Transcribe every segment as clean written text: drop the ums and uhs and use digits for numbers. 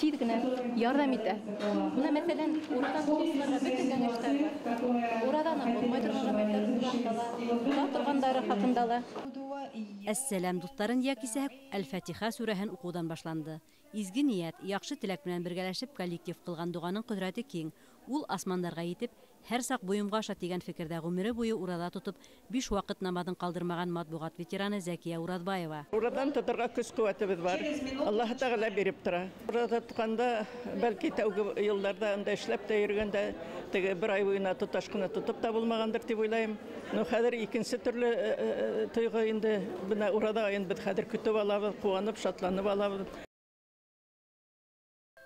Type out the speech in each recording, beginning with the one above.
тиз генә ярдәм итә. Менә мәсәлән, урадан тотучыларга бөтен кәңәшләр бар. Урадан булмай торган мәсьәләләр торгандары хакында ла. Әссәләм дусларын якисә Әл-Фатиха сүрәһен укудан башланды. Изге ният, яхшы теләк белән бергәләшеп коллектив кылган дуганың кодрәте киң. Ул асмандарга итеп, һәр сак буйымга аша дигән фикердә гомере буе урада тотып, 5 вакыт намазын калдырмаган матбугат ветераны Зәкия Уразбаева. Урадан тотырга көч-куәтебез бар. Аллаһ Тәгалә биреп тора. Урада тотканда, бәлки тәүге елларда анда эшләп тә йөргәндә, теге бер ай буена тоташ кына тотып та булмагандыр дип уйлайм. Ну хәзер икенче төрле тойгы инде бина урада инде хәзер көтеп алабыз, куанып, шатланып алабыз.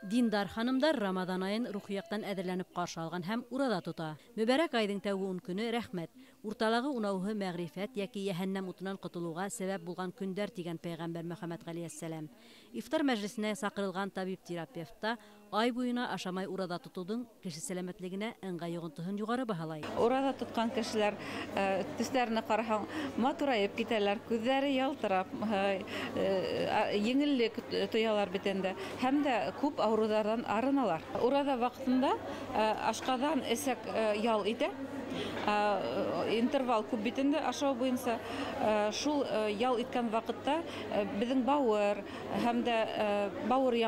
Диндар ханымдар Рамадан айын рухияктан әҙерләнеп ҡаршы алған һәм урада тота. Мөбәрәк айдың тәүге 10 көне рәхмәт. Урталағы унауһы мәғрифәт яки йәһәннәм утынан ҡотолоуға сәбәп булған көндәр тигән пәйғәмбәр Мөхәммәд ғәләйһиссәләм. Ифтар мәжлесенә саҡырылған табип-терапевта ай буйына ашамай урада тотоудың кеше сәләмәтлегенә ыңғай йоғонтоһон юғары баһалай. Урада тоткан кешеләр төсләренә ҡараһаң, матурайып китәләр, күҙҙәре ялтырап, еңеллек тоялар бит инде. Һәм дә күп аурудардан арыналар. Урада ваҡытында ашҡаҙан эсәк ял итә. Интервал күп бит инде ашау буйынса. Шул ял иткән ваҡытта беҙҙең бауыр һәм дә бауыр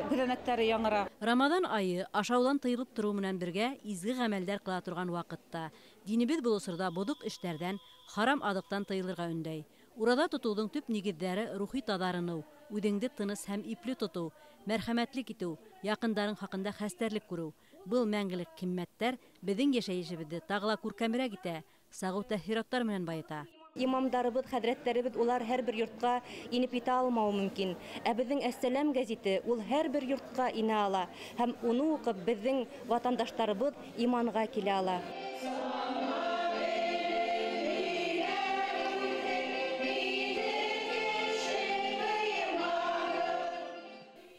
күҙәнәктәре яңыра. Рамадан айы ашаудан тыйылып тороу менән бергә изге ғәмәлдәр ҡыла торған ваҡытта. Динебеҙ был осорҙа боҙоҡ эштәрҙән, харам аҙыҡтан тыйылырға өндәй. Урада тотоуҙың төп нигеҙҙәре рухи таҙарыныу, үҙеңде тыныс һәм ипле тотоу, мәрхәмәтлек итеү, яҡындарың хаҡында хәстәрлек күреү. Был мәңгелек ҡиммәттәр беҙҙең йәшәйешебеҙҙе тағыла күркәмерәк итә, сағыу тәьҫираттар менән байыта. Имамдарыбыҙ, хәҙрәттәребеҙ улар һәр бер йортҡа инеп итә алмауы мөмкин. Ә беҙҙең Әссәләм гәзите ул һәр бер йортҡа инә ала һәм уны уҡып беҙҙең ватандаштарыбыҙ иманға килә ала.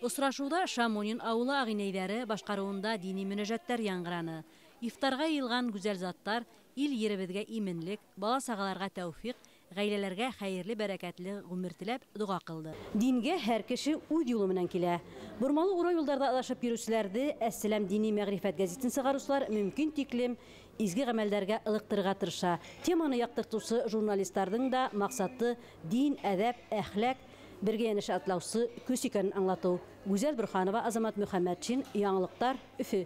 Осрашыуҙа Шамонин ауылы ағинәйҙәре башҡарыуында дини мөнәжәттәр яңғыраны. Ифтарға йыйылған гүзәл заттар ил еребеҙгә именлек, бала-сағаларға тәүфиҡ, ғаиләләргә хәйерле бәрәкәтле ғүмер теләп дуға ҡылды. Дингә һәр кеше үҙ юлы менән килә. Бормалы ура юлдарҙа аҙашып йөрөүселәрҙе Әссәләм дини мәғрифәт гәзитен сығарыусылар мөмкин тиклем изге ғәмәлдәргә ылыҡтырырға тырыша. Теманы яҡтыртыусы журналистарҙың да маҡсаты дин, әҙәп, әхләк, бергә йәнәшә атлаусы көс икәнен аңлатыу. Гүзәл Бөрханова, Азамат Мөхәммәтшин, Яңылыҡтар, Өфө.